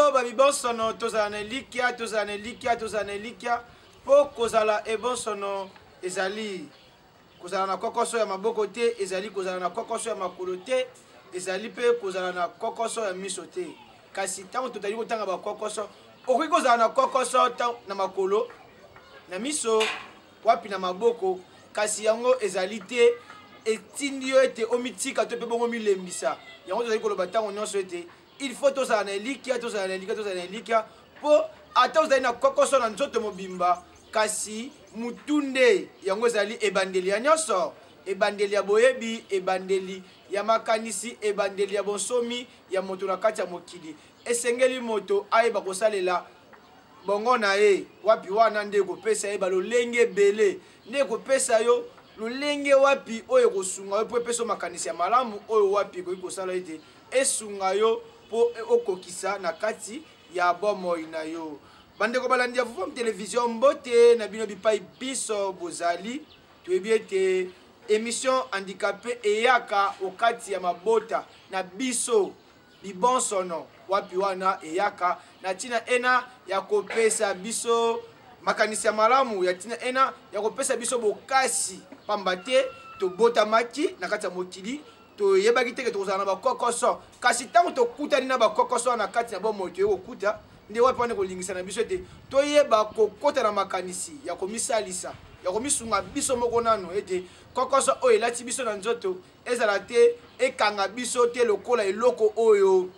biso ba bibonsono tozala na likia po kozala ebonsono ezali kozala na kokoso ya maboko te, ezali kozala na kokoso ya makolo te, ezali pe kozala na kokoso ya miso te. Kasi tango totali kotanga ba kokoso, okoki kozala na kokoso na makolo, na miso, wapi na maboko, kasi yango ezali te, etindi yo ete omitika to pe bongo milembisa. Yango tozali koloba tango nyonso ete il faut tozala na likia po ata ozali na kokoso na nzoto mobimba, kasi mutunde yango ezali ebandeli ya nyonso, ebandeli ya boyebi, ebandeli ya makanisi, ebandeli ya bonsomi ya moto na kati ya mokili. Esengeli moto ayeba kosalela bongo na ye wapi wana nde kopesa ye balolenge ebele, nde kopesa yo lolenge wapi oyo kosunga yo po epesa makanisi ya malamu oyo wapi koki kosala ete esunga yo po okokisa na kati ya bomoi na yo. Bandeko balandi ya Vuvum Télévision mbote na bino bipai biso bozali toyebi ete émission handicapé eyaka okati ya mabota na biso bibonsono wapi wana eyaka na tina ena ya kopesa biso makanisi ya malamu, ya tina ena ya kopesa biso bokasi pamba te tobotamaki na kati ya mokili toyebaki te ke tokozala na bakokoso, kasi ntango tokutani na bakokoso na kati na bomoi toyei kokuta nde wapi wana kolingisa na biso ete toyeba kokota na makanisi ya komisalisa ya komisunga biso moko nano ete kokoso oyo elati biso na nzoto ezala te ekanga biso te lokola eloko oyo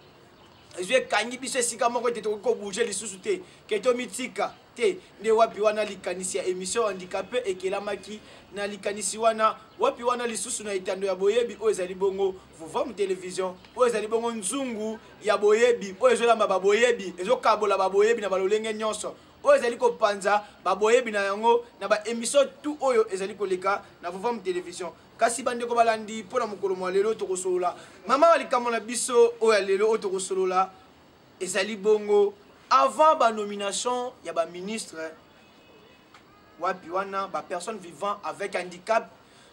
ezwi ekangi biso esika moko ete tokoki kobouge lisusu te ke tomitika te. Nde wapi wana likanisi ya émission handicapé ekelamaki na likanisi wana wapi wana lisusu na etando ya boyebi oyo ezali bongo Vuvum Télévision, oyo ezali bongo nzungu ya boyebi oyo ezolamba baboyebi, ezokabola baboyebi na balolenge nyonso oyo ezali kopanza baboyebi na yango na ba émission tout oyo ezali koleka na Vuvum Télévision. Kasi bandeko balandi mpona mokolo mwa lelo tokosolola mama walikambo na biso oyo ya lelo oyo tokosolola ezali bongo avant ba nomination ya ba ministre wapi wana ba personnes vivant avec handicap,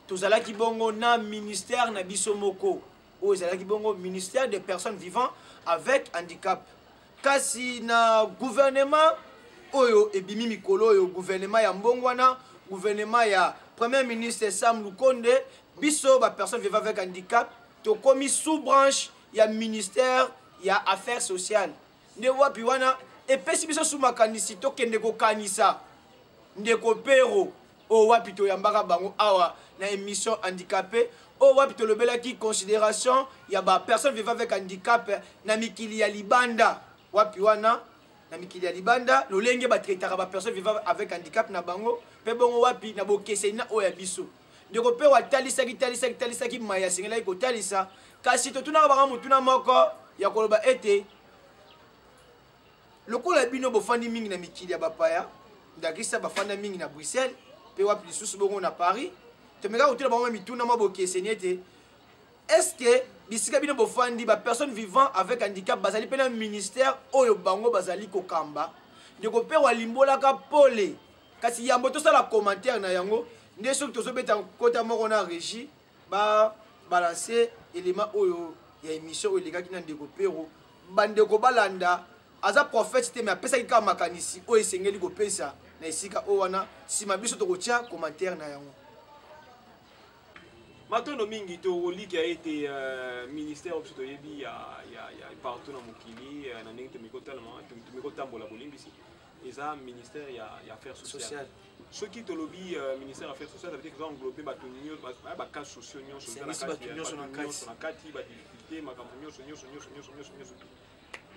tozalaki bongo na ministère na biso moko oyo ezalaki bongo ministère des personnes vivant avec handicap. Kasi na gouvernement oyo ebimi mikolo oyo gouvernement ya mbongwana, gouvernement ya premier ministre Sam Lukonde, biso ba personnes vivant avec handicap tokomi sous branche ya ministère ya affaires sociales. Nde wapi wana epesi biso sous makanisi tokende kokanisa ndeko pero o wapi toyambaka bango awa na émission handicapé o wapi tolobelaki considération ya ba personnes vivant avec handicap na mikili ya libanda wapi wana na mikili ya libanda lolenge batretaka ba personnes vivant avec handicap na bango pe bongo wapi na bokeseni na oya biso ndeko pe watalisaki maya singelaki kotalisa kasi totunaka baka mutuna moko ya koloba ete lokola bino bofandi mingi na mikili ya bapaya ndakisa bafanda mingi na Bruxelles pe wapi lisusu bongo na Paris tomeka kotuna bango mituna mwa bokeseni ete est-ce que bisika bino bofandi ba personnes vivant avec handicap bazali pe na ministère oyo bango bazali kokamba ndeko pe walimbolaka pole kasi yambo tosala commentaire na yango nde soki tozobeta kota moko na régie ba balancer élément oyo ya émission oyo lekaki na ndeko pero bandeko balanda aza prophète te mais apesaki kaka makanisi oyo esengeli kopesa na esika oyo wana nsima biso tokotia commentaire na yango. Matondo mingi tokoliki ya ete ministère oyo toyebi ya partout na mokili na ndenge tomikotambola bolimbisi eza ministère ya affaires sociales. Soki tolobi ministère ya affaires sociales, ça veut dire que ça englobe bato nyonso ba cas sociaux nyonso na kati ba difficulté makambo nyonso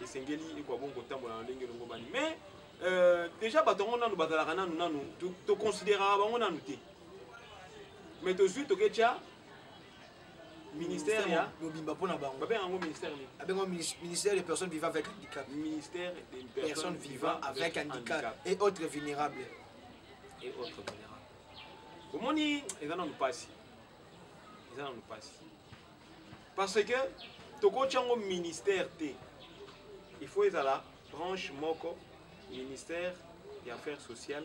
esengeli ekwa bongo tambola na ndenge longo bani. Mais déjà bato ngo nanu bazalaka nanu to considérera bango nanu te. Mais to suite toketia ministère ya mobimba pona bango ba benga ngo ministère ni abengo ministère des personnes vivant avec handicap, ministère des personnes vivant avec handicap et autres vulnérables omoni eza nanu pasi parce que tokotia ngo ministère te il faut ezala branche moko ministère ya affaires sociales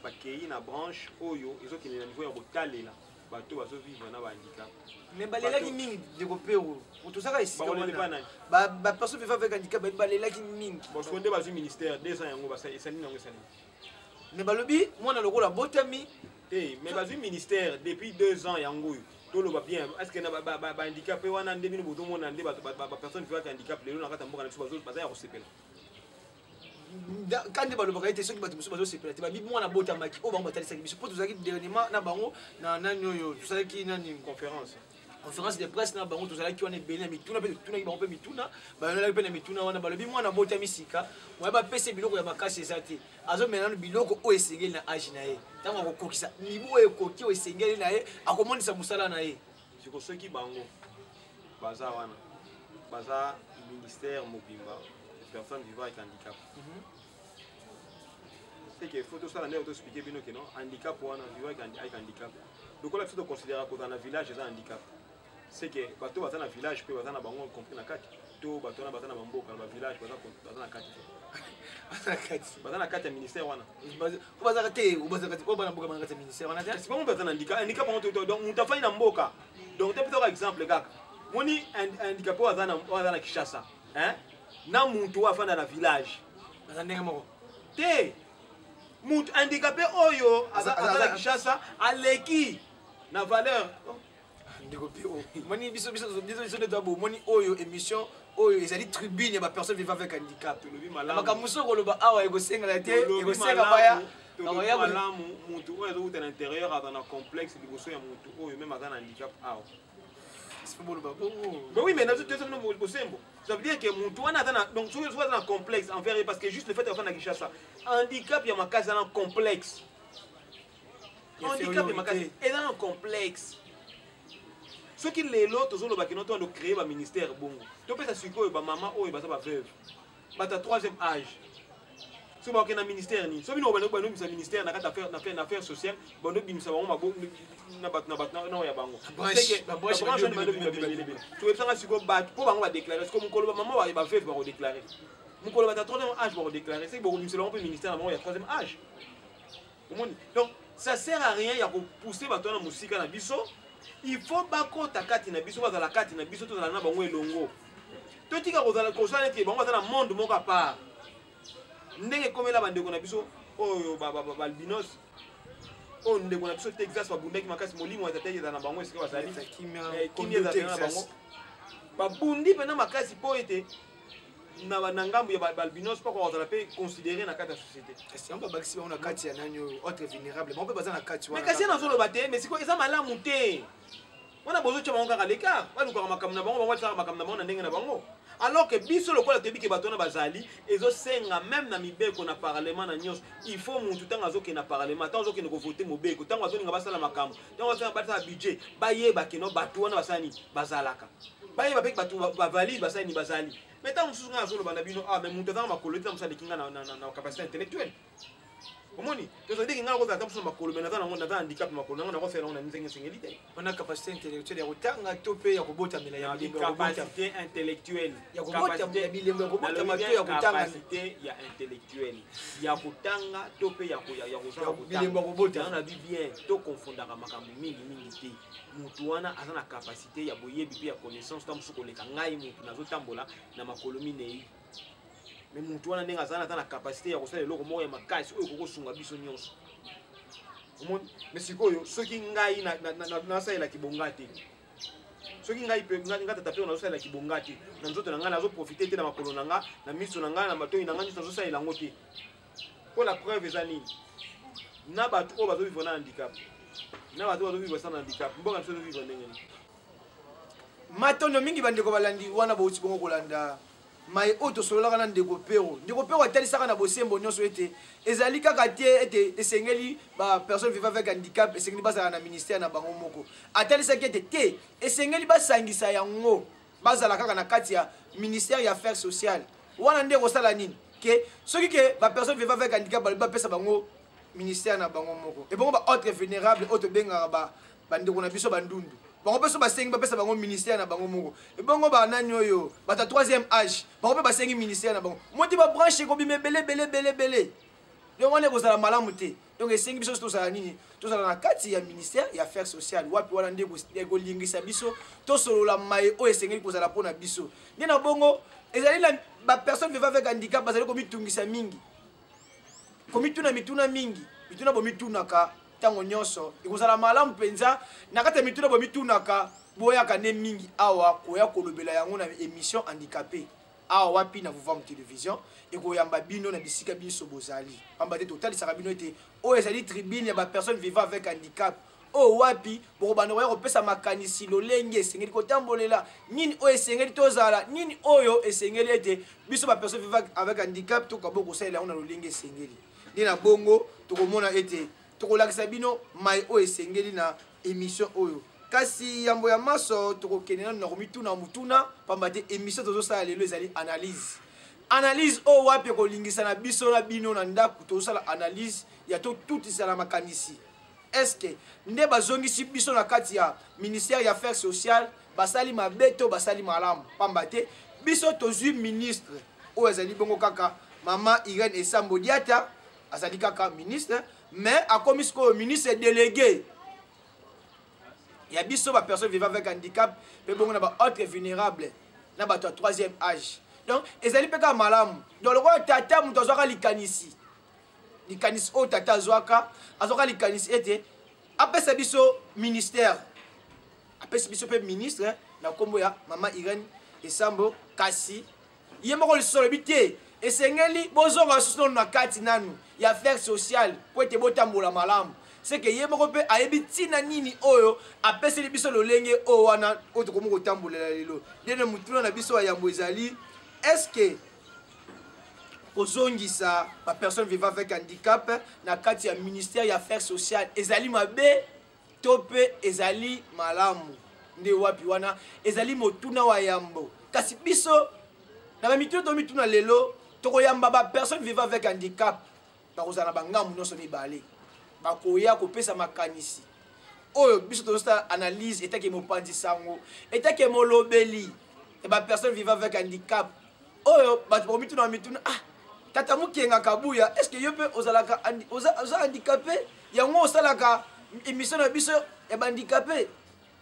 bakei na branche oyo ezokende na niveau ya kotalela bato bazovivre na handicap. Mais balelaki mingi ndeko pero otosaka esika wana ba personne vivant avec handicap balelaki mingi bon sonde bazwi ministère 2 ans yango esali nango esali mais balobi mwana lokola botami mais bazwi ministère depuis 2 ans yango toloba bien est-ce que na ba handicapé wana nde bino botomona nde ba personne vivant avec handicap lelo na kata mboka na biso baza ya kosepela quand balobaka ete soki bato mosusu bazosepela te babi mwana botamaki oyo bango batalisaki biso mpo tozalaki dernièrement na bango na nani oyo tosalaki nani conférence de presse na bango tozalaki wana ebele na mituna mpe totunaki bango mpe mituna bayonelaki mpe na mituna wana balobi mwana botami sika moye bapesa biloko ya makasi eza te azomela nano biloko oyo esengeli na age na ye ntango akokokisa mibu oyo ekoki oyo esengeli na ye akomonisa mosala na ye siko soki bango baza wana baza ministère mobimba personne vivant avec handicap. C'est qu'il faut tout ça expliquer bien que non handicap ou un vivant avec handicap. Donc là il faut considérer que dans un village il y a un handicap. C'est que bateau dans un village peut dans un bango compris na kati. To bateau na batana mamboka na village dans un kati. Dans un kati ministère wana. Baza kati ou baza kati ou bana mboka na kati ministère wana. C'est pas mon batana handicap. Handicap donc on t'a fait na mboka. Donc tu peux par exemple gars. Moni handicapé dans na Kinshasa. Hein? Na muntu afanda na village bazandenge moko te muntu handicapé oyo aza Kinshasa aleki na valeur ndeko pio moni biso de dabo moni oyo émission oyo ezali tribune ya ba personne vivant avec handicap makambo soko loba awa ekosenga la te ekosenga baya malamu muntu oyo azokuta na intérieur aza na complexe liboso ya muntu oyo même aza na handicap awa. Mais oui, mais ça veut dire que mon toit n'a donc soit un complexe envers parce que juste le fait de faire la ça handicap il y a ma case dans un complexe handicap il y a ma case est dans un complexe ce qui les l'autre zone ba kinoto de créer un ministère bongo to pesa siko ba maman o ba veuve ba ta 3e âge so ba na ministère ni so bino ba no ministère na kata faire na affaire sociale ba no binisa ba mabo na ya bango c'est que la branche tu veux faire siko ba pour bango ba déclarer parce que mon kolo maman ba veuve ba déclarer mon kolo ba ta 3e âge ba déclarer c'est que ba binisa ba ministère na bango ya 3e âge donc ça sert à rien ya ko pousser ba to na musika na biso il faut ba kota kati na biso ba za la kati na biso to za na bango elongo to tika ko za la kosa neti bango za na monde moko à part ndenge komela bandeko na biso oyo balbinos oyo ndeko na biso Texas babundaki makasi molimo ya tete na bango esika bazali kimia za na bango babundi pena makasi po ete na ngambo ya balbinos pas ko za pe considérer na kata société est-ce que bakisi ba na kati ya nani autre vulnérable bon pe baza na kati wana mais kasi na zolo bate mais siko eza malamu te wana bozo tshama ngaka leka baluka makambo na bango bango tsaka makambo na bango na ndenge na bango alors que biso lokola tebi ke bato na bazali ezo senga même na mibeko na parlement na nyos il faut muntu tanga azoke na parlement tanga azoke ko voter mobeko tanga azoninga basala makambo tanga azoka batala budget bayeba ke no bato wana basani bazalaka bayeba pe bato ba valide basani bazali mais tanga mususu nga azolo bana bino mais muntu tanga makolo tanga musala kinga na capacité intellectuelle omoni to so ndenge nga ko tanga musala makolo mais na handicap makolo nga na ko faire na nzinga singélité on a capacité intellectuelle ya kotanga to pe ya kobota mela ya capacité intellectuelle ya kobota bilembo ya kobota mato ya kotanga capacité ya intellectuelle ya kotanga to pe ya kozala bilembo ya kobota na bien to confondaka makambo mingi te mutu wana aza na capacité ya boyebi pe ya connaissance to musuko leka ngai mutu nazotambola na makolo minei mais mutu wana ndenge aza na capacité ya kosala eloko moko ya makasi oyo kokosunga biso nyonso omoni mais sikoyo soki ngai nasalela kibonga te soki ngai pe nga tata pe nazosalela kibonga te na nzoto na ngai nazoprofite te na makolo na nga na miso na ngai na matoi na ngai nyonso nazosalela yango te mpo la preuve eza nini na bato oyo bazovivre na handicap na bato bazovivre sa na handicap mboka na biso ezovivre ndenge nini matondo mingi bandeko balandi wana bauti bongo kolanda mai oto sololaka na ndeko pero atalisaka na bosembo nyonso ete ezali kaka te ete esengeli ba personne vivant avec handicap esengeli bazala na ministère na bango moko atalisaki ete te esengeli basangisa yango bazala kaka na kati ya ministère ya affaires sociales wana nde kosala nini ke soki ke ba personne vivant avec handicap bapesa bango ministère na bango moko e bongo ba autre vulnérable oyo tobengaka bandeko na biso bandundu bango peso basengi bapesa bango ministère na bango moko e bongo banani oyo bata 3e âge bango pe basengi ministère na bango moti babranche ekobima ebele donc on est kozala malamu te donc esengi biso tozala nini tozala na kati ya ministère ya affaires sociales wapi wana nde kolingisa biso tosolola maye oyo esengeli kozala mpona biso nde na bongo ezali na bapersone vivant avec handicap bazali komitungisa mingi komituna mituna mingi mituna bomitunaka ntango nyonso ekozala malamu mpenza na kati ya mituna bomitunaka boyaka nde mingi awa koya kolobela yango na émission handicapé awa wapi na Vuvam télévision ekoyamba bino na bisika biso bozali pamba te totalisaka bino ete oyo ezali tribune ya bapersone vivant avec handicap oyo wapi bokobanda koya kopesa makanisi lolenge esengeli kotambolela nini oyo esengeli tozala nini oyo esengeli ete biso bapersone vivant avec handicap tokabo kosalela yango na lolenge esengeli nde na bongo tokomona ete tokolakisa bino mai oyo esengeli na émission oyo kasi yambo ya maso tokokende nano na komituna mutuna pamba te émission tozosala lelo ezali analyse oyo wapi ekolingisa na biso na bino na ndako tozosala analyse ya totutisa na makanisi eske nde bazongisi biso na kati ya ministère ya affaires sociales basali mabe to basali malamu pamba te biso tozwi ministre oyo ezali bongo kaka mama Irene Esambo Diata azali kaka ministre mais akomi sikoyo ministre délégué ya biso ba personne vivant avec handicap pe bongo na ba autre vulnérable na ba 3e âge donc ezali peka malamu donc le tata muto azwaka likanisi o tata azwaka likanisi ete apesa biso ministère apesa biso pe ministre na kombo ya mama Irene Esambo kasi ye moko lisolo bité esengeli bozonga susu na kati nanu ya affaires sociales po ete botambola malamu c'est que ye moko pe ayebi tina nini oyo apeseli biso lolenge oyo wana oyo tokomi kotambolela lelo ndene mutuna na biso ya yambo ezali est-ce que kozongisa bapersone vivant avec handicap na kati ya ministère ya affaires sociales ezali mabe to pe ezali malamu nde wapi wana ezali motuna wa yambo kasi biso na bamituna tomituna lelo tokoyamba bapersone vivant avec handicap bakozala bangamu nyonso mibale bakoya kopesa makanisi oyo biso tozosala analyse etake mopanzisango etake molobeli e bapersone vivant avec handicap oyo bato bakomituna bamituna tata mukenga kabuya est ce que yo mpe oza handicapé yango osalaka émission na biso ya bahandicapé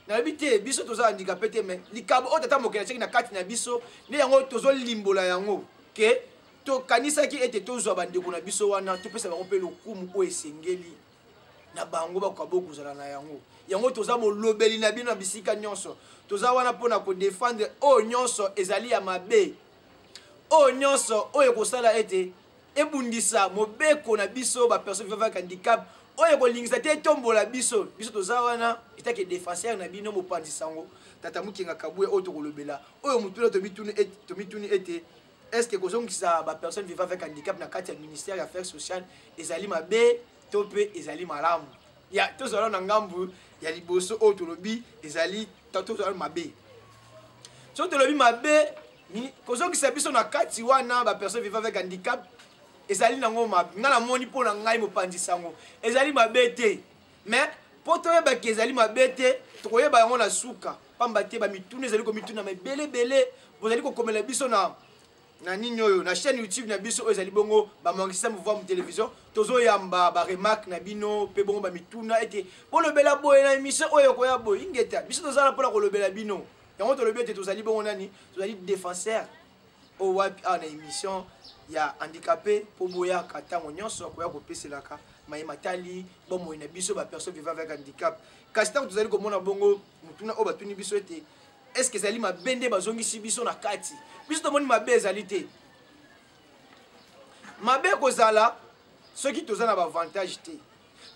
nayebi te biso toza handicapé te mais likabo oyo tata mokenda tiaki na kati na biso nde yango tozolimbola yango ke tokanisaki ete tozwa bandeko na biso wana topesa bango mpe lokumu oyo esengeli na bango bakabo kozala na yango toza molobeli na bino na bisika nyonso toza wana mpona kodefendre oyo nyonso ezali ya mabe oyo nyonso oyo kosala ete ebundisa mobeko na biso bapersone vivant avec handicap oyo kolingisa te etombola biso toza wana etake défenseur na bino mopanzisango tata mukenga kabuya oyo tokolobela oyo mutuna tomituni ete est-ce que kozongisa bapersone vivant avec handicap na kati ya ministère ya affaires sociales ezali mabe to mpe ezali malamu ya tozala na ngambu ya liboso oyo tolobi ezali tozala mabe so tolobi mabe kozongisa biso na kati wana bapersone vivant avec handicap ezali nango mabe nga na moni mpo na ngai mopanzisango ezali mabe te mais mpo toyebaki ezali mabe te tokoyeba yango na suka pamba te bamituna ezali komituna mebelebele bozali kokomela biso na nini oyo na chaîne YouTube na biso oyo ezali bongo bamangisa Vuvam télévision tozoyamba baremarque na bino mpe bongo bamituna ete bolobela boye na émission oyo koya boye ingeta biso tozala mpona kolobela bino yango tolobi ete tozali bongo nani tozali défenseur oyo wapi awa na émission ya handicapé mpo boyaka ntango nyonso koya kopeselaka mayema tali bomoi na biso bapersone vivant avec handicap kasi ntango tozali komona bongo mutuna oyo batuni biso ete est-ce que ezali mabe nde bazongisi biso na kati biso tomoni mabe ezali te mabe kozala soki toza na bavantage te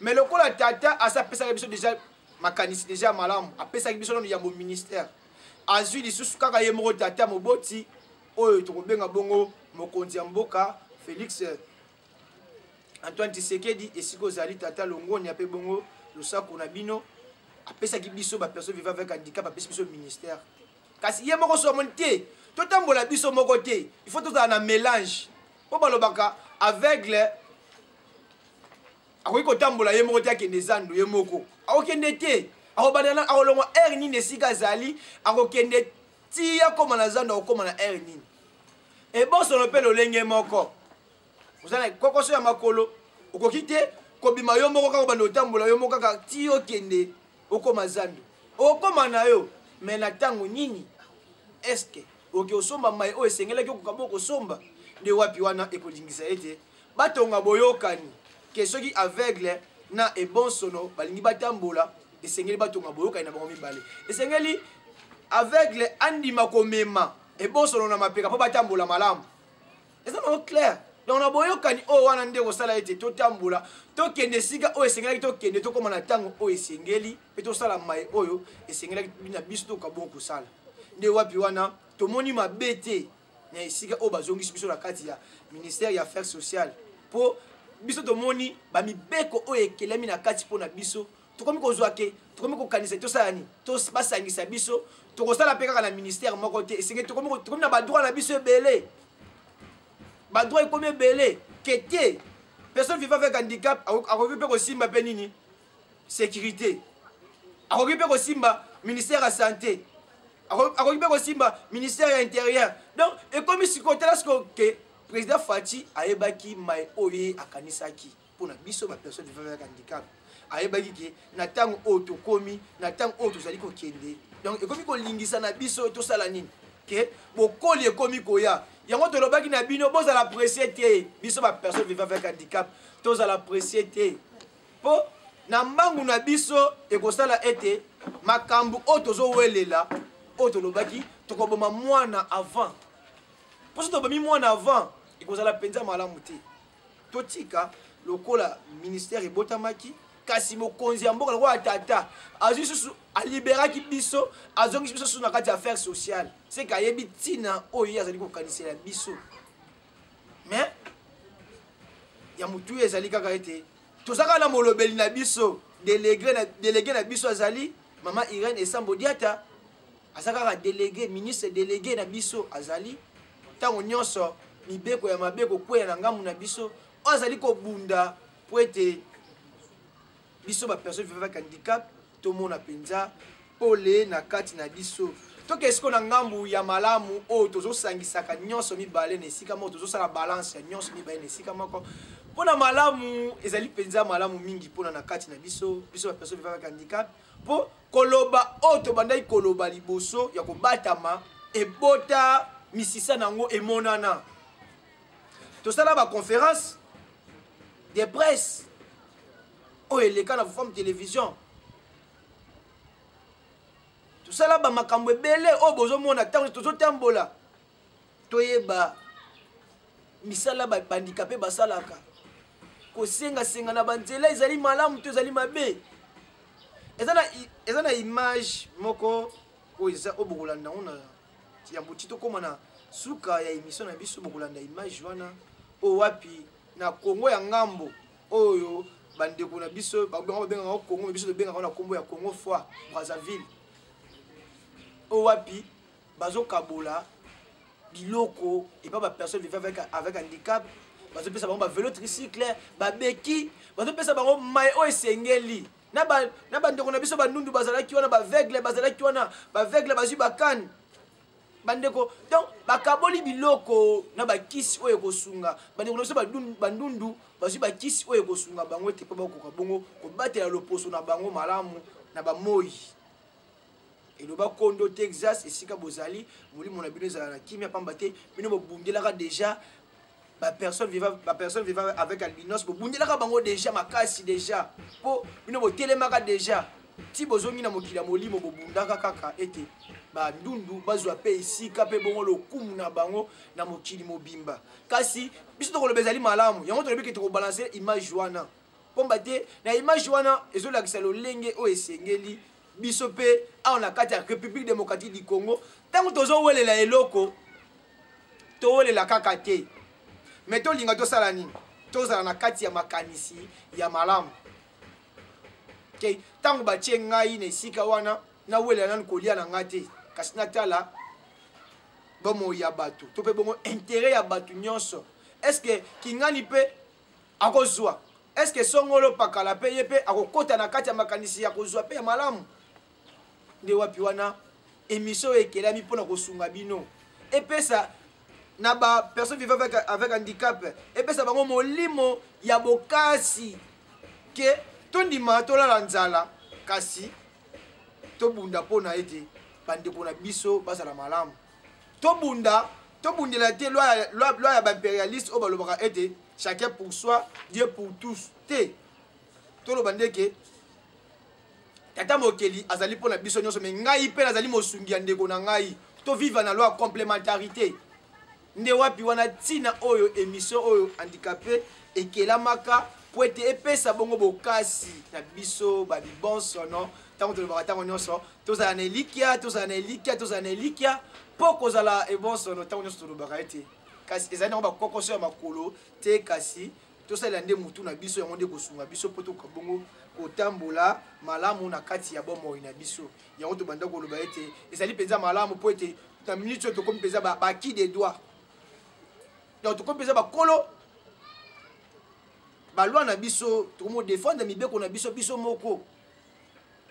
mais lokola tata asapesaka biso déjà makanisi déjà malamu apesaki biso nano yambo ministère azwi lisusu kaka ye moko tata moboti oyo tokobenga bongo mokonzi ya mboka Félix Antoine Tshisekedi esika ozali tata longoni ape bongo losako na bino apesaki biso bapersone vivant avec handicap apesi biso ministère kasi ye moko so moni te totambola biso moko te il faut tozala na mélange po balobaka aveugle akoki kotambola ye moko te akende zando ye moko akokende te akobandana akolongwa aire nini esika azali akokende ti akoma na zando akokoma na aire nini ebosono mpe lolenge moko ozala kokoso ya makolo okokite kobima yo moko kaka bando tambola yo moko kaka ti okende okoma zando okoma na yo mais na tango nini est-ce que oki osomba mai o esengela ki okokabo kosomba de wapi wana ekolingisa ete batonga boyokani ke soki aveugle na ebonsono balingi batambola esengeli batonga boyokani na bango mibale esengeli aveugle andima komema ebonsono na mapeka po batambola malamu eza na clair donc na boyokani o wana nde kosala ete totambola tokende sika oyo esengelaki tokende tokóma na ntango oyo esengeli mpe tosala mai oyo esengelaki na biso tokabongo kosala nde wapi wana tomoni mabe te na esika oyo bazongisi biso na kati ya ministère ya affaires sociales mpo biso tomoni bamibeko oyo ekelemi na kati mpo na biso tokomi kozwa ke tokomi kokanisa tosala nini basangisa biso tokosala mpe kaka na ministère moko te esengeli tokomi na badroit na biso ebele badroit ekomi ebele ke te personne vivant avec handicap akoki mpe kosimba mpe nini sécurité akoki mpe kosimba ministère ya santé akoki mpe kosimba ministère ya intérieur donc ekomi sikotela siko ke président Fati ayebaki mai oyo ye akanisaki mpona biso bapersone vivant avec handicap ayebaki ke na ntango oyo tokomi na ntango oyo tozali kokende donc ekomi kolingisa na biso tosala nini ke bokoli ekomi koya yango tolobaki na bino bozala apprécier te biso bapersone vivant avec handicap tozala apprécier te mpo na mbangu na biso ekosala ete makambo oyo tozowelela oyo tolobaki tokoboma mwana avant mpo so tobomi mwana avant ekozala mpenza malamu te totika lokola ministère ebotamaki kasi mokonzi ya mboka lokola tata azwi susu aliberaki biso azongisi biso susu na kati ya affaires sociales seke ayebi ntina oyo ye azali kokanisela biso mais ya motu oyo ezali kaka ete toza kaka na molobeli na biso délégué na biso azali mama Irene Esambo Diata aza kaka délégué ministre délégué na biso azali ntango nyonso mibeko ya mabeko kweya na ngambu na biso oyo azali kobunda po ete biso bapersone vivant avec handicap tomona mpenza pole na kati na biso toke siko na ngambu ya malamu oyo tozosangisaka nyonso mibale na esika moko tozosala balance ya nyonso mibale na esika moko mpona malamu ezali mpenza malamu mingi mpona na kati na biso bapersone vivant avec handicap mpo koloba oyo tobandaki koloba liboso ya kobatama ebota misisa nango emonana tosala baconférence de presse oyo eleka na forme télévision tosala bamakambo ebele oyo bozomona ntango tozotambola toyeba misala bandikape basalaka kosengasenga na banzela ezali malamu to ezali mabe eza na image moko oyo eza oyo bokolanda yango na yambo ti tokóma na suka ya émission na biso bokolanda image wana oyo wapi na Congo ya ngambo oyo bandeko na biso babengaka Congo biso tobengaka na kombo ya Congo foi Brazzaville oyo wapi bazokabola biloko epa bapersone vivant avec handicap bazopesa bango bavelo tricycle babeki bazopesa bango mai oyo esengeli na bandeko na biso bandundu bazalaki wana baveugle bazalaki wana baveugle bazwi bakane bandeko donc bakaboli biloko na bakisi oyo ekosunga bandeko na biso bandundu bazwi bakisi oyo ekosunga bango ete mpo bakoka bongo kobatela loposo na bango malamu na bamoyi eloba Kondo Texas esika bozali molimo na bino ezala na kimia pamba te bino bobundelaka déjà bapersone vivant avec albinos bobundelaka bango déjà makasi déjà mpo bino botelemaka déjà ti bozongi na mokili ya molimo bobundaka kaka ete bandundu bazwa mpe esika mpe bongo lokumu na bango na mokili mobimba kasi biso tokoloba ezali malamu yango tolobi ke tokobalanse image wana pomba te na image wana ezolakisa lolenge oyo esengeli biso mpe awa na kati ya république démocratique du Congo ntango tozowelela eloko towelela kaka te mais tolinga tosala nini tozala na kati ya makanisi ya malamu okay. Ntango batie ngai na esika wana nawelela nanu kolia na nga te kasi natala bomo ya bato to mpe bongo intérêt ya bato nyonso est ce que kingani mpe akozwa est ce que songolo pakala mpe ye mpe akokota na kati ya makanisi ya kozwa mpe ya malamu nde wapi wana émission ekelami mpona kosunga bino epesa na ba personne vivant avec handicap et puis ça va molimo ya bokasi ke tondima tolala nzala kasi tobunda pona ete bandeko na biso basala malamu tobundela te loi ya baimpérialiste oyo balobaka ete chacun pour soi Dieu pour tous te toloba ndeke tata mokeli azali mpona biso nyonso me ngai mpe nazali mosungi ya ndeko na ngai toviva na loi ya complémentarité nde wapi wana ntina oyo émission oyo handicapé ekelamaka po ete epesa bongo bokasi na biso babibonso no ntango tolobaka ntango nyonso tozala na elikya mpo kozala ebonso no ntango nyonso tolobaka ete kasi ezali nango bakokoso ya makolo te kasi tosalela nde mutu na biso yango nde kosunga biso mpo tokoka bongo kotambola malamu na kati ya bomoi na biso yango tobanda koloba ete ezali mpenza malamu mpo ete na minute oyo tokomi mpenza baki de droit donc tokomi mpenza bakolo balwa na biso tokomodefendre mibeko na biso biso moko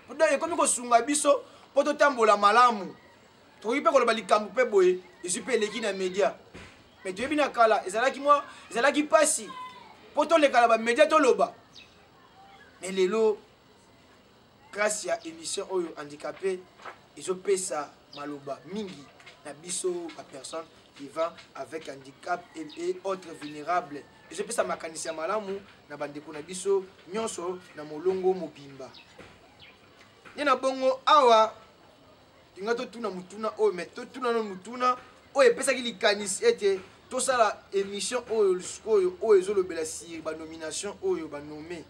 donc ekomi kosunga biso mpo totambola malamu tokoki mpe koloba likambo mpe boye ezwi mpe eleki na média mais toyebi na kala ezalaki mpasi mpo tolekala bamédia toloba mais lelo grâce ya émission oyo handicapé ezopesa maloba mingi na biso bapersone vivant avec handicap et autres vulnérables ezopesa makanisi ya malamu na bandeko na biso nyonso na molongo mobimba ye na bongo awa tinga totuna mutuna oyo mais totuna no mutuna oyo epesaki likanisi ete tosala émission oyo ezolobela sur banomination oyo banome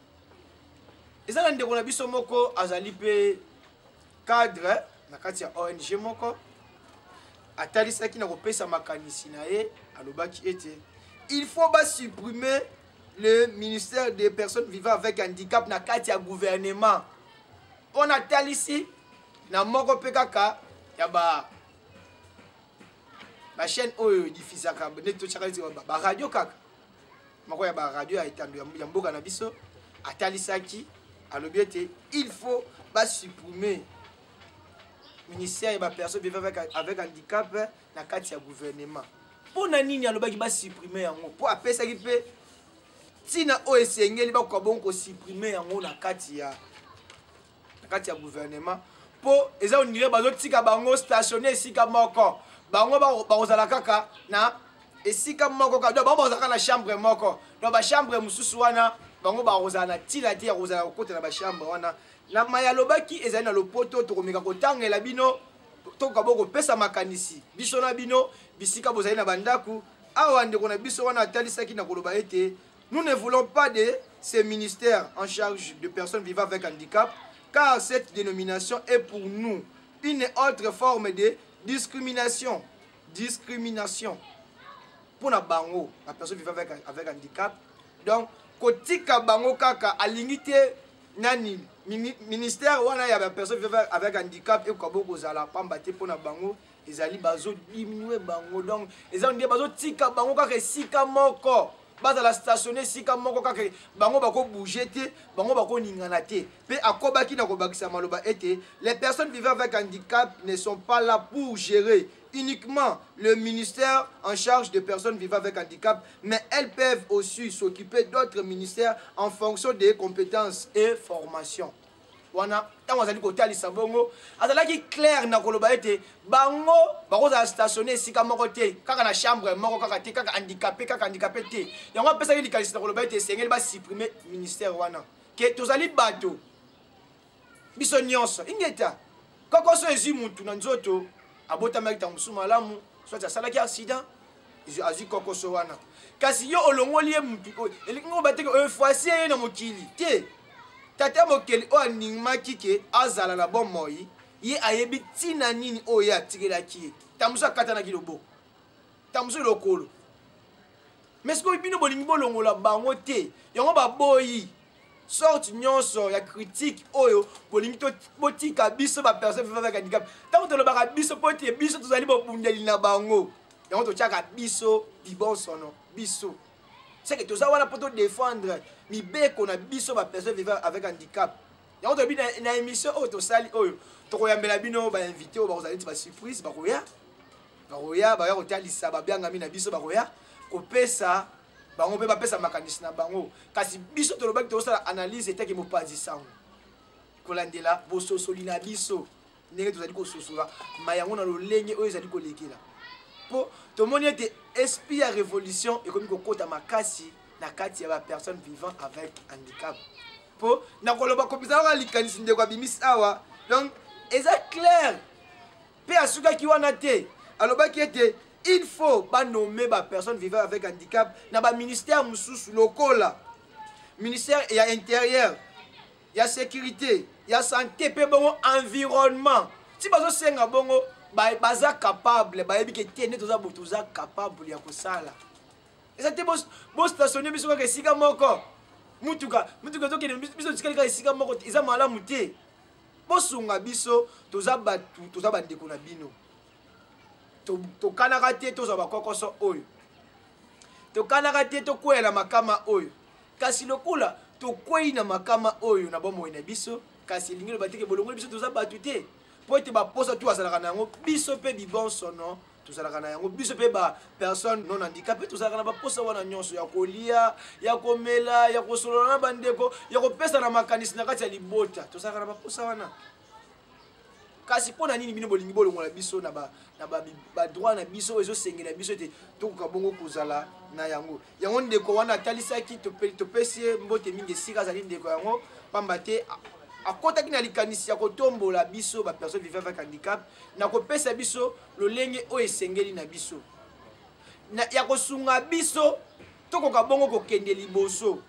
eza na ndeko na biso moko azali mpe cadre na kati ya ONG moko atalisaki na kopesa makanisi na ye alobaki ete il faut supprimer le ministère des personnes vivant avec handicap na kati ya gouvernement on atalisi na moko mpe kaka ya bachaîne oyo diffusaka nde totyaka baradio kaka moko ya baradio ya etando ya mboka na biso atalisaki alobi ete il faut supprimer ministère ya personne vivant avec handicap na kati ya gouvernement mpo na nini alobaki supprimer yango mpo apesaki mpe ntina oyo esengeli bakoka bongo kosupprime yango na kati ya gouvernement mpo eza ondire bazotika bango stationne esika moko bango bakozala kaka na esika moko kaka donc bango bakozala na chambre moko donc bachambre mosusu wana bango bakozala na ntina te ya kozala kokota na bachambre wana na maya alobaki ezali na lopoto tokomeka kotangela bino tokoka bo kopesa makanisi biso na bino bisika bozali na bandako awa ndeko na biso wana atalisaki na koloba ete nous ne voulons pas de ces ministères en charge de personnes vivant avec handicap car cette dénomination est pour nous une autre forme de discrimination pour na bango la personne vivant avec handicap donc kotika bango kaka alingi te nani ministère wana ya personne vivant avec handicap et kobo kozala pamba te pona bango ezali bazo diminuer bango donc ezali ndie bazo tika bango kaka esika moko bazala stationné esika moko kaka bango bako bouger te bango bako ningana te pe akobaki na kobakisa maloba ete les personnes vivant avec handicap ne sont pas là pour gérer uniquement le ministère en charge des personnes vivant avec handicap, mais elles peuvent aussi s'occuper d'autres ministères en fonction des compétences et formations. Wana tango azali kotalisa bongo azalaki clair na koloba ete bango bakoza stationné esika moko te kaka na chambre moko kaka te kaka handicapé te yango apesaki likalisi na koloba ete esengeli basupprimer ministère wana ke tozali bato biso nyonso ingeta kokoso ezwi mutu na nzoto abotamaki ntango mosusu malamu soit asalaki accident azwi kokoso wana kasi yo olongoli ye mutu oyo elingi ngoba teke oyo fwasi ye na mokili te tata mokeli oyo aningimaki ke azala na bomoi ye ayebi ntina nini oyo ye atikelaki ye ntango mosusu akatanaki loboko ntango mosusu lokolo mais sikoyo bino bolingi bolongola bango te yango baboyi sorte nyonso ya critique oyo bolingi botika biso bapersone vivant avec handicap ntango tolobaka biso mpo te biso tozali bobundeli na bango yango totiaka biso bibonsono biso seke toza wana mpo todefendre mibeko na biso bapersone vivant avec handicap yango toyebi na émission oyo tosali oyo tokoyambela bino bainvité oyo bakozala neti basurprise bakoya baroya baya kotalisa babiangami na biso baroya kopesa bango mpe bapesa makanisi na bango kasi biso tolobaki tozosala analyse eteke mopanzi sango kolandela bososoli na biso ndenge tozali kososola mayango na lolenge oyo ezali kolekela mpo tomoni ete esprit ya révolution ekomi kokota makasi na kati ya bapersone vivant avec handicap mpo na koloba kopesa kaka likanisi ndeko abimisi awa donc eza clair mpe asukaki wana te alobaki ete il faut banommer bapersone vivant avec handicap na baministère mosusu lokola ministère ya intérieur ya sécurité ya santé mpe bongo environnement ti bazosenga bongo baza capable bayebi ke te nde toza capable ya kosala eza te bostationne biso kaka esika moko mutuka tokende biso tikali kaka esika moko eza malamu te bosunga biso toza batu toza bandeko na bino tokanaka te tozwa bakokoso oyo tokanaka te tokweyela makama oyo kasi lokola tokwei na makama oyo na bomoi na biso kasi elingi loba teke bolongoli biso toza batu te po ete baposa tu azalaka na yango biso mpe bibonsono tozalaka na yango biso mpe bapersone non handicap mpe tozalaka na baposa wana nyonso ya kolia ya komela ya kosolola na bandeko ya kopesa na makanisi na kati ya libota tozalaka na baposa wana kasi mpo na nini bino bolingi bolongola biso na badroit na biso ezosengela biso ete tokoka bongo kozala na yango ndeko wana atalisaki topesi ye mbote mingi esika azali ndeko yango pamba te akotaki na likanisi ya kotombola biso bapersone vivant avec handicap na kopesa biso lolenge oyo esengeli na biso ya kosunga biso tokoka bongo kokende liboso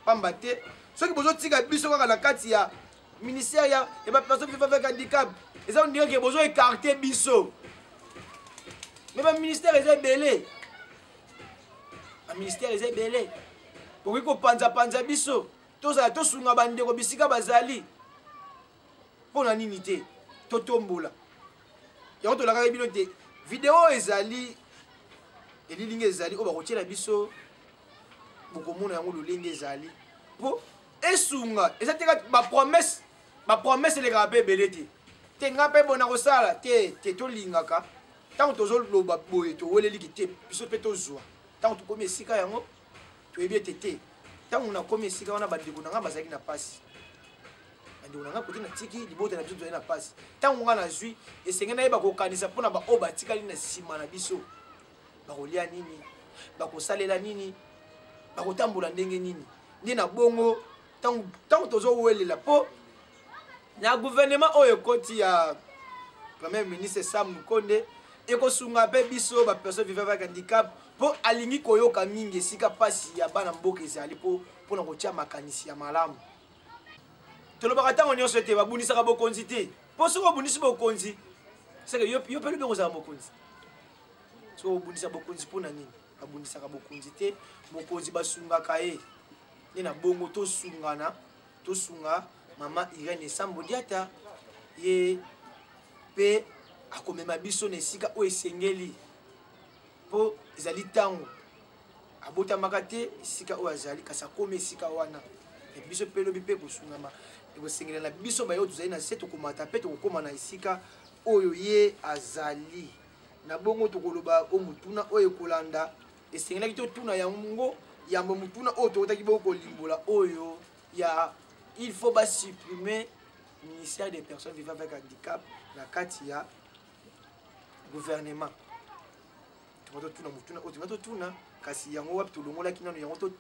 pamba te soki bozotika biso kaka na kati ya ministère ya bapersone vivant avec handicap eza ondire ke bozo écarte biso me baministère eza ebele baministère eza ebele bokoki kopanzapanza biso tozala tosunga bandeko bisika bazali mpo na nini te totombola yango tolakaki bino te video ezali elilingi ezali oyo bakotiela biso bokomona yango lolenge ezali mpo esunga eza te kati bapromese elekaka mpe ebele te te nga mpe bona kosala te tolingaka ntango tozoloba boye toweleliki te biso mpe tozwa ntango tokomi esika yango toyebi ete te ntango nakomi esika wana bandeko na nga bazalaki na pasi bandeko na nga kote natiki libota na biso tozali na pasi ntango nga nazwi esenge nayeba kokanisa mpona baoyo batikali na nsima na biso bakolia nini bakosalela nini bakotambola ndenge nini nde na bongo ntango tozowelela mpo na gouvernement oyo ekoti ya premier ministre Sam Lukonde ekosunga mpe biso bapersone vivant avec handicap mpo alingi koyoka mingi esika mpasi ya bana mboka ezali mpona kotia makanisi ya malamu tolobaka ntango nyonso ete babunisaka bokonzi te mpo soki obundisi bokonzi seke yo mpe lobi kozala bokonzi soki obundisa bokonzi mpona nini babundisaka bokonzi te bokonzi basungaka ye nde na bongo tosunga mama Irene Sambo Diata ye mpe akomema biso na esika oyo esengeli mpo ezali ntango abotamaka te esika oyo azali kasi akomi esika wana biso mpe lobi mpe kosungama ekosengela na biso bayo tozali na se tokomata mpe tokokóma na esika oyo ye azali na bongo tokoloba o mutuna oyo ekolanda esengelaki totuna yango yambo mutuna oyo tokotaki bongo kolimbola oyo ya il faut supprimer le ministère des personnes vivant avec handicap na kati ya gouvernement tuna kasi yango wapi tolongolaki nano yango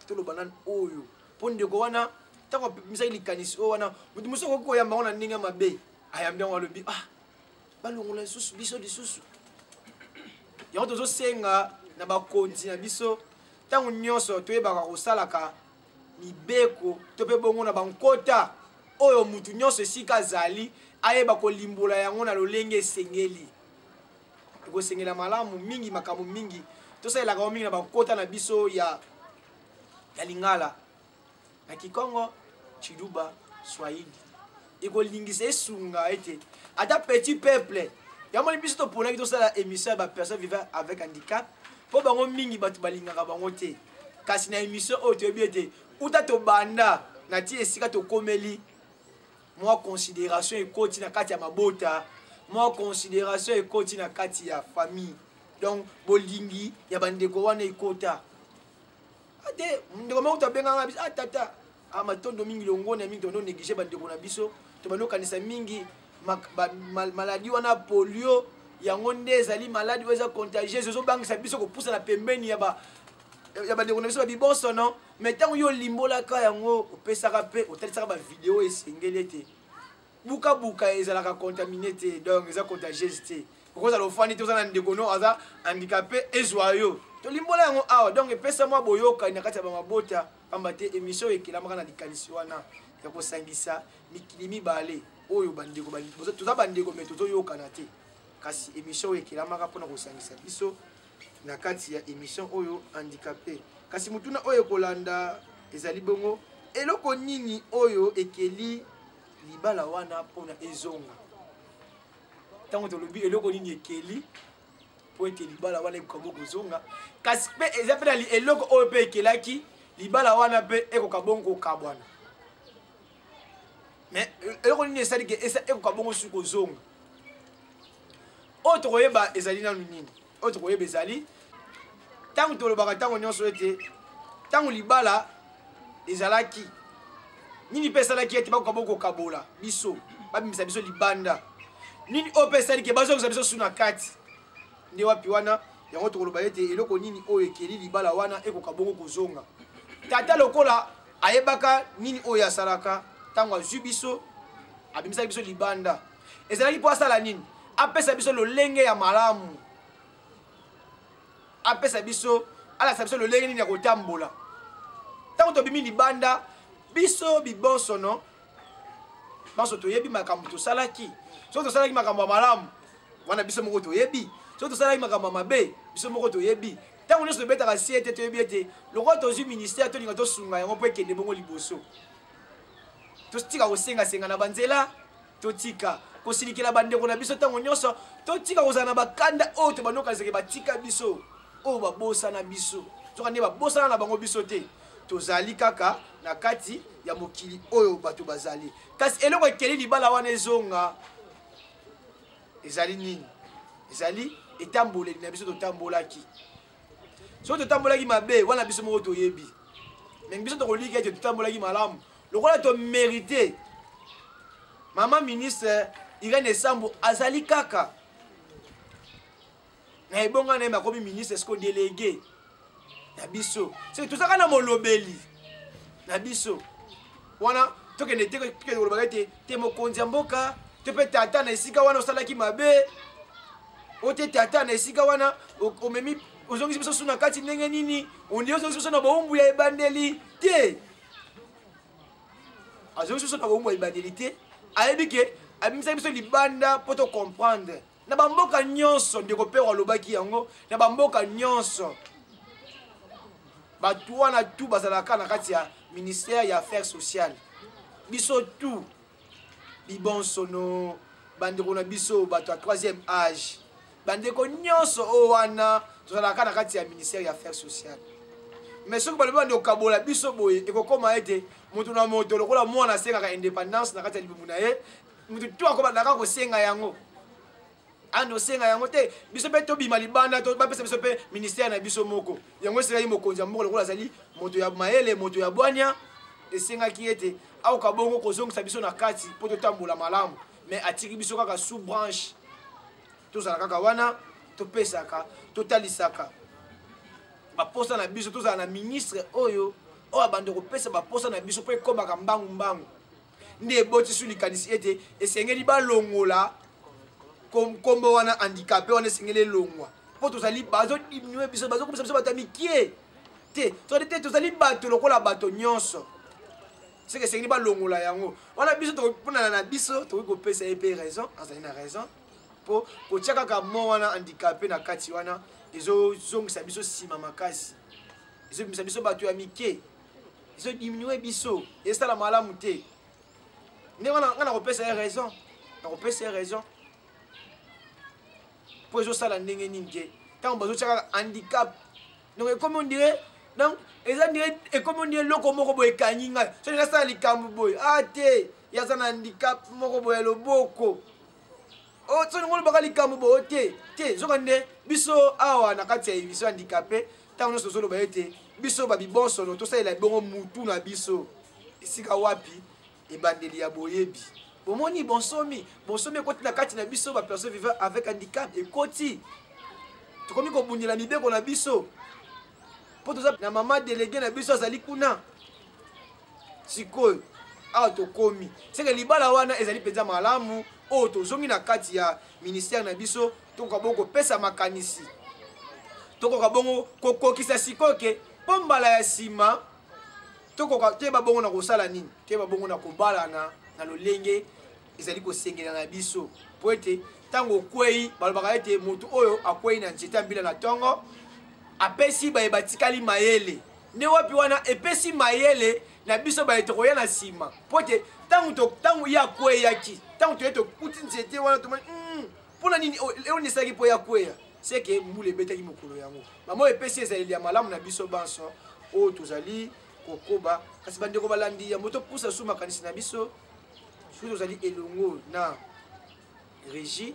toloba nani oyo mpo ndeko wana ntango misaki likanisi oyo wana mutu mosu okoki koyamba ngo na ndenge ya mabe ayambi yango alobi balongola lisusu biso lisusu yango tozosenga na bakonzi na biso ntango nyonso toyebaka kosalaka mibeko to mpe bongo na bankota oyo mutu nyonso esika azali ayeba kolimbola yango na lolenge esengeli ekosengela malamu mingi makambo mingi tosalelaka mingi na bankota na biso ya lingala na Kikongo Chiluba Swahili ekolingisa esunga ete ata petit peuple yamoni biso toponaki tosala émission ya bapersone vivant avec handicap mpo bango mingi bato balingaka bango te kasi na émission oyo toyebi ete uta tobanda na ti esika tokomeli mwa considération ekoti na kati ya mabota moi considération ekoti na kati ya famille donc bolingi ya bandeko wana ekota ate ndeko moko tabenganga biso tata matondo mingi longo na mingi tondo négligé bandeko na biso to bano kanisa mingi maladie wana polio yango nde ezali maladie oyo eza contagieuse ezobangisa biso kopusa na pembeni ya bandeko na biso babiboso non mais ntango yo olimbolaka yango opesaka mpe otalisaka bavideo esengeli ete bukabuka ezalaka contaminé te donc eza contagieuse te okozala ofandi te oza na ndeko no aza handicapé ezwa yo tolimbola yango awa donc epesa mwa boyokani na kati ya bamabota pamba te émission ekelamaka na likanisi wana ya kosangisa mikili mibale oyo bandeko toza bandeko me tozoyokana te kasi émission oyo ekelamaka mpona kosangisa biso na kati ya émission oyo handicapé kasi mutuna oyo ekolanda ezali bongo eloko nini oyo ekeli libala wana mpona ezonga ntango tolobi eloko nini ekeli mpo ete libala wana ekoka bongo kozonga kasi mpe eza mpe na eloko oyo mpe ekelaki libala wana mpe ekoka bongo kokabwana mais eloko nini esali ke ekoka bongo suki kozonga oyo tokoyeba ezali nanu nini oyo tokoyeba ezali ntango tolobaka ntango nyonso ete ntango libala ezalaki nini mpe esalaki ete bakoka bongo kokabola biso babimisa biso libanda nini oyo mpe esali ke bazongisa biso su na kati nde wapi wana yango tokoloba ete eloko nini oyo ekeli libala wana ekoka bongo kozonga tata lokola ayebaka nini oyo asalaka ntango azwi biso abimisaki biso libanda ezalaki mpo asala nini apesa biso lolenge ya malamu apesa biso alakisa biso lolenge nini ya kotambola ntango tobimi libanda biso bibonso no banso toyebi makambo tosalaki soki tosalaki makambo ya malamu wana biso moko toyebi soki tosalaki makambo ya mabe biso moko toyebi ntango nyonso tobetaka si ete toyebi ete lokola tozwi ministère tolinga tosunga yango mpo ekende bongo liboso totika kosengasenga na banzela totika kosilikela bandeko na biso ntango nyonso totika kozala na bakanda oyo tobandokaliseke batika biso oyo babosana biso soka nde babosana na bango biso te tozali kaka na kati ya mokili oyo bato bazali kasi eloko ekeli libala wana ezonga ezali nini ezali etamboleli na biso totambolaki soki totambolaki mabe wana biso moko toyebi me biso tokoliki ete totambolaki malamu lokola tomérite mama ministre Irene Sambo azali kaka na ebonga na ye makomi ministre esko délégué na biso c'est tout ça kana molobeli na biso wana tokende te kolobaka ete te mokonzi ya mboka te mpe tata na esika wana osalaki mabe o te tata na esika wana omemi ozongisi biso su na kati ndenge nini ondi ozongisi biso na bowumbu ya ebandeli te azongisi biso na bowumbu ya ebandeli te ayebi ke abimisaki biso libanda mpo tocomprendre na bamboka nyonso ndeko mpe alobaki yango na bamboka nyonso bato wana tu bazalaka na kati ya ministère ya affaires sociales biso tu bibonsono bandeko na biso bato ya 3e âge bandeko nyonso oyo wana tozalaka na kati ya ministère ya affaires sociales mais soki balobi bande okabola biso boye ekokoma ete moto na moto lokola mwana asengaka indépendance na kati ya libumu na ye moto tu akobandaka kosenga yango ando osenga yango te biso mpe tobima libanda bapesa biso mpe ministère na biso moko yango esengaki mokonzi ya mboka lokola azali moto ya mayele moto ya bwania esengaki ete akoka bongo kozongisa biso na kati mpo totambola malamu mais atiki biso kaka sous branche tozala kaka wana topesaka totalisaka baposa na biso tozala na ministre oyo abande kopesa baposa na biso mpo ekomaka mbangu nde eboti su likanisi ete esengeli balongola kombo wana handicapé wana esengeli elongwa mpo tozali bazodiminue biso bazokomisa biso bato ya mikie te tozali bato lokola bato nyonso seke esengeli balongola yango wana biso tokoponana na biso tokoki kopesa ye mpe raison azali na raison mpo kotia kaka mo wana handicapé na kati wana ezozongisa biso nsima makasi ezobimisa biso bato ya mike ezodiminue biso ezosala malamu te nde nga nakopesa ye raison nakopesa ye raison mpo ezosala ndenge nini ke ntango bazotia kaka handicap donc ekomi ondire donc eza ndire ekomi ondire eloko moko boye ekangi ngai so ndinga sala likambo boye te yaza na handicap moko boye ya loboko Oh, tu ne bakali kamu bo te zokande biso awa na kati ya biso handicapé tant nous solo ba ete biso ba bibonso no to sa ila bongo mutu na biso isika wapi e bandeli ya boyebi bomoni bonsomi koti na kati na biso ba personne vivant avec handicap et koti to komi ko bundila mibeko na biso po to na mama délégué na biso azali kuna sikoyo awa to komi seke libala wana ezali penza malamu o tozongi na kati ya ministère na biso tokoka bongo kopesa makanisi tokoka bongo kokokisa sikoke po mbala ya nsima tokoka teba bongo na kosala nini teba bongo na kobalana na lolenge ezali kosengela na biso po ete ntango okwei balobaka ete motu oyo akwei na nzete ya mbila na ntongo apesi baye batikali mayele nde wapi wana epesi mayele na biso baye tokoya na nsima po ete ntango ye akweyaki ntango toye tokuti nzete wana tomoni mpona nini eonisaki mpo ya kweya seke mbula ebetaki mokolo yango mama epesi ezaleli ya malamu na biso banso oyo tozali kokoba kasi bandeko balandi yango topusa su makanisi na biso soki tozali elongo na régie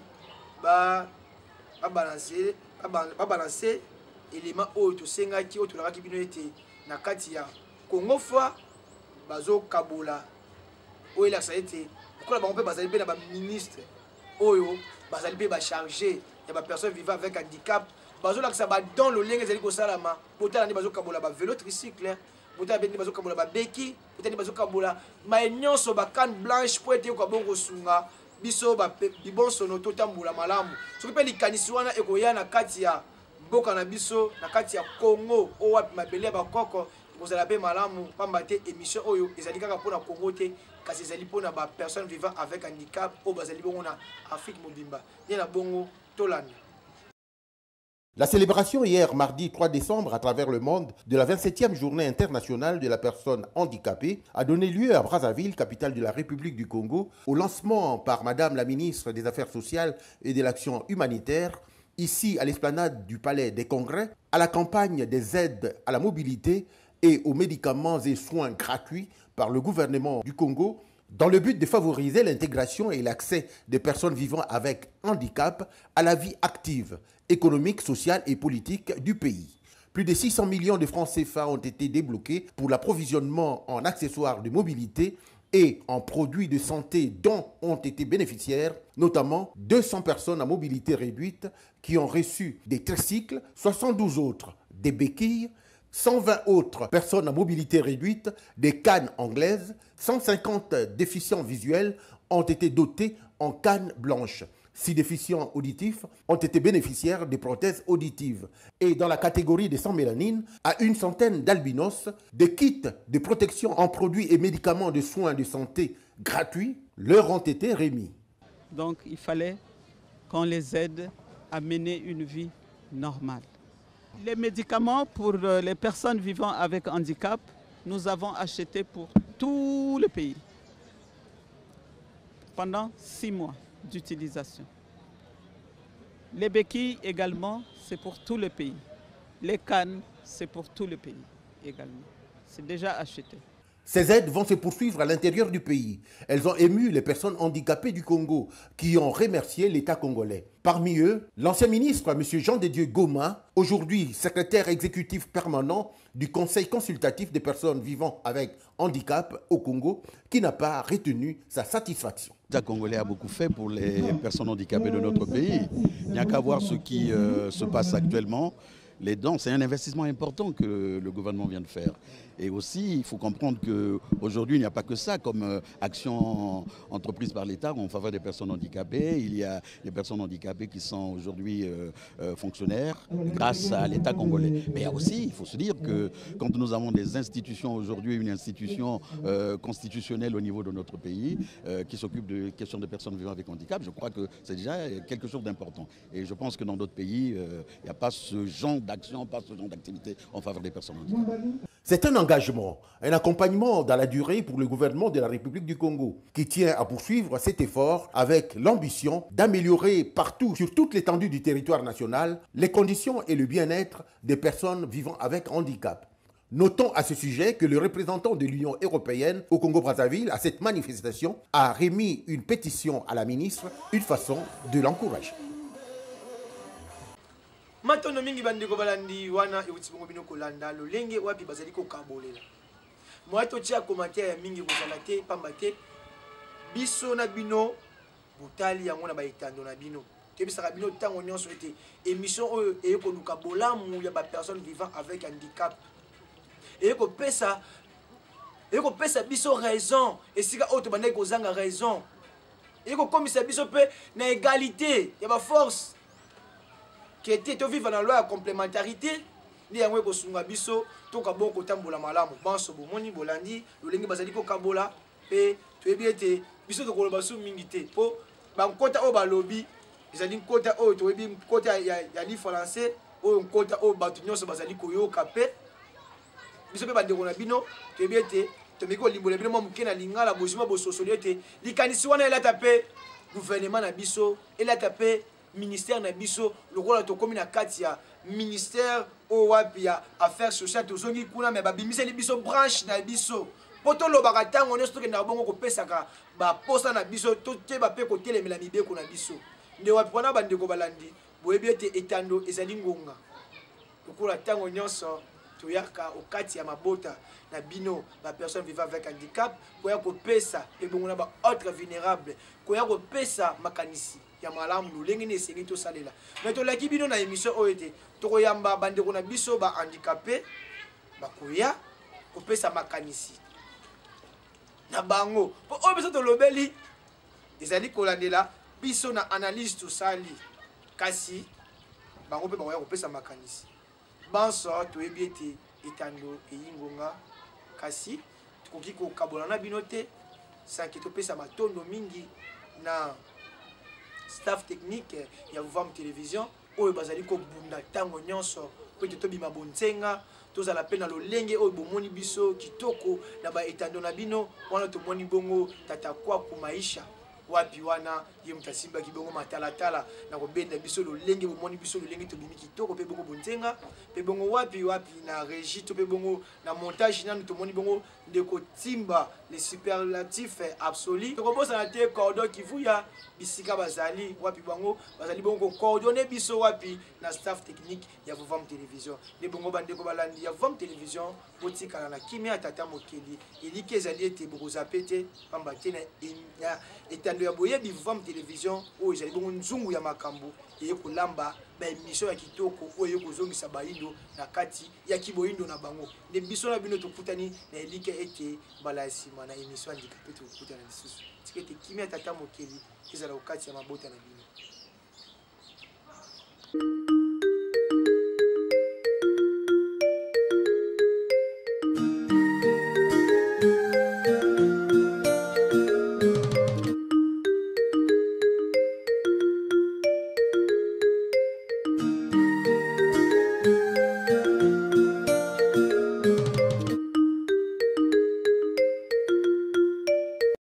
babalanse elema oyo tosengaki oyo tolakaki bino ete na kati ya Congo fois bazokabola oyo elakisa ete okola bango mpe bazali mpe na baministre oyo bazali mpe bacharge ya bapersone vivant avec handicap bazolakisa badon lolenge ezali kosalama botala nde bazokabola bavelo tricycle botala mpe nde bazokabola babeki botala nde bazokabola maye nyonso bakane blanche po ete yoka bongo kosunga biso bibonsono totambola malamu soki mpe likanisi wana ekoya na kati ya mboka na biso na kati ya Congo oyo wapi mabele ya bakoko ekozala mpe malamu pamba te émission oyo ezali kaka mpona Congo te kasi ezali mpona bapersone vivant avec handicap oyo bazali bongo na Afrique mobimba nde na bongo tolanda. La célébration hier, mardi 3 décembre, à travers le monde, de la 27e journée internationale de la personne handicapée a donné lieu à Brazzaville, capitale de la République du Congo, au lancement par Madame la ministre des Affaires sociales et de l'Action humanitaire, ici à l'esplanade du Palais des Congrès, à la campagne des aides à la mobilité et aux médicaments et soins gratuits par le gouvernement du Congo, dans le but de favoriser l'intégration et l'accès des personnes vivant avec handicap à la vie active, économique, sociale et politique du pays. Plus de 600 millions de francs CFA ont été débloqués pour l'approvisionnement en accessoires de mobilité et en produits de santé dont ont été bénéficiaires, notamment 200 personnes à mobilité réduite qui ont reçu des tricycles, 72 autres des béquilles, 120 autres personnes à mobilité réduite, des cannes anglaises, 150 déficients visuels ont été dotés en cannes blanches. 6 déficients auditifs ont été bénéficiaires des prothèses auditives. Et dans la catégorie des sans mélanine, à une centaine d'albinos, des kits de protection en produits et médicaments de soins de santé gratuits leur ont été remis. Donc il fallait qu'on les aide à mener une vie normale. Les médicaments pour les personnes vivant avec handicap, nous avons acheté pour tout le pays pendant 6 mois d'utilisation. Les béquilles également, c'est pour tout le pays. Les cannes, c'est pour tout le pays également. C'est déjà acheté. Ces aides vont se poursuivre à l'intérieur du pays. Elles ont ému les personnes handicapées du Congo qui ont remercié l'État congolais. Parmi eux, l'ancien ministre, M. Jean de Dieu Goma, aujourd'hui secrétaire exécutif permanent du Conseil consultatif des personnes vivant avec handicap au Congo, qui n'a pas retenu sa satisfaction. L'État congolais a beaucoup fait pour les personnes handicapées de notre pays. Il n'y a qu'à voir ce qui se passe actuellement. Les dents, c'est un investissement important que le gouvernement vient de faire. Et aussi, il faut comprendre qu'aujourd'hui, il n'y a pas que ça comme action entreprise par l'État en faveur des personnes handicapées. Il y a des personnes handicapées qui sont aujourd'hui fonctionnaires grâce à l'État congolais. Mais il y a aussi, il faut se dire que quand nous avons des institutions aujourd'hui, une institution constitutionnelle au niveau de notre pays qui s'occupe de questions de personnes vivant avec handicap, je crois que c'est déjà quelque chose d'important. Et je pense que dans d'autres pays, il n'y a pas ce genre d'action, pas ce genre d'activité en faveur des personnes handicapées. C'est un engagement, un accompagnement dans la durée pour le gouvernement de la République du Congo qui tient à poursuivre cet effort avec l'ambition d'améliorer partout, sur toute l'étendue du territoire national, les conditions et le bien-être des personnes vivant avec handicap. Notons à ce sujet que le représentant de l'Union européenne au Congo-Brazzaville à cette manifestation a remis une pétition à la ministre, une façon de l'encourager. Matono mingi bandeko balandi wana ewuti bongo bino kolanda lolenge wapi bazali ko kabolela. Moi to tia commentaire mingi kozala te pamba te biso na bino botali yango na baitando na bino. Tebisaka bino tango nyonso ete émission oyo eyeko luka bolamu ya ba personnes vivant avec handicap. Eyeko pesa biso raison esika oyo to bandeki kozanga raison. Eyeko komisa biso pe na égalité ya ba force. Qui était to vivre dans la loi de complémentarité ni yango ko sunga biso to ka boko tambola malamu banso bo moni bolandi lolengi bazali ko kabola pe to ebiete biso to koloba su mingi te po ba nkota o ba lobby ezali nkota o to ebi nkota ya li français o nkota o ba tunyoso bazali ko yoka pe biso pe bandeko na bino to ebiete to miko limbola bino mo mukena lingala bozima bo sosoliete likanisi wana elata pe gouvernement na biso elata pe ministère na biso lokola to komi na kati ya ministère o wapi ya affaires sociales tozongi kuna me babimiseli biso branche na biso poto lobaka tango nyonso tokenda bongo kopesaka baposa na biso tokeba mpe kotelemela mibeko na biso nde wapi wana bandeko balandi boyebi ete etando ezali ngonga lokola tango nyonso toyaka okati ya mabota na bino ba personnes vivant avec handicap koya kopesa mpe bongo na ba autres vulnérables koya kopesa makanisi ya malamu lolenge ne esengi tosalela me tolaki bino na émission oyo ete tokoyamba bandeko na biso bahandicapé bakoya kopesa makanisi na bango mpo oyo biso tolobeli ezali kolandela biso na analyse tosali kasi bango mpe bakoya kopesa makanisi banso toyebi ete etando eyingonga kasi tokoki kokabola na bino te sanke topesa matondo mingi na staff technique ya Vuvam Télévision oyo bazali ko bunda tango nyonso po te tobima bonzenga tozala pe na lolenge oyo bomoni biso kitoko na ba etando na bino wana tomoni bongo tata kwa kumaisha wapi wana ye mutasimba kibongo matalatala na kobenda biso lolenge bomoni biso lolenge tobimi kitoko pe bongo bonzenga pe bongo wapi na régie to pe bongo na montage nanu tomoni bongo ndeko timba les superlatifs absolus to kobosa na te cordon kivuya bisika bazali wapi bango bazali bongo coordonner biso wapi na staff technique ya Vuvam Télévision de bongo bandeko balandi ya Vuvam Télévision botikala na kimia tata mokeli elike ezali ete bokozapete pamba te na etando ya boyebi Vuvam Télévision oyo ezali bongo nzungu ya makambo eye kolamba ba émission ya kitoko oyo kozongisa baindo na kati ya kiboindo na bango nde biso na bino tokutani na elike ete mbala ya nsima na émission handicapé tokutana lisusu tika ete kimia tata mokeli ezala okati ya mabota na bino.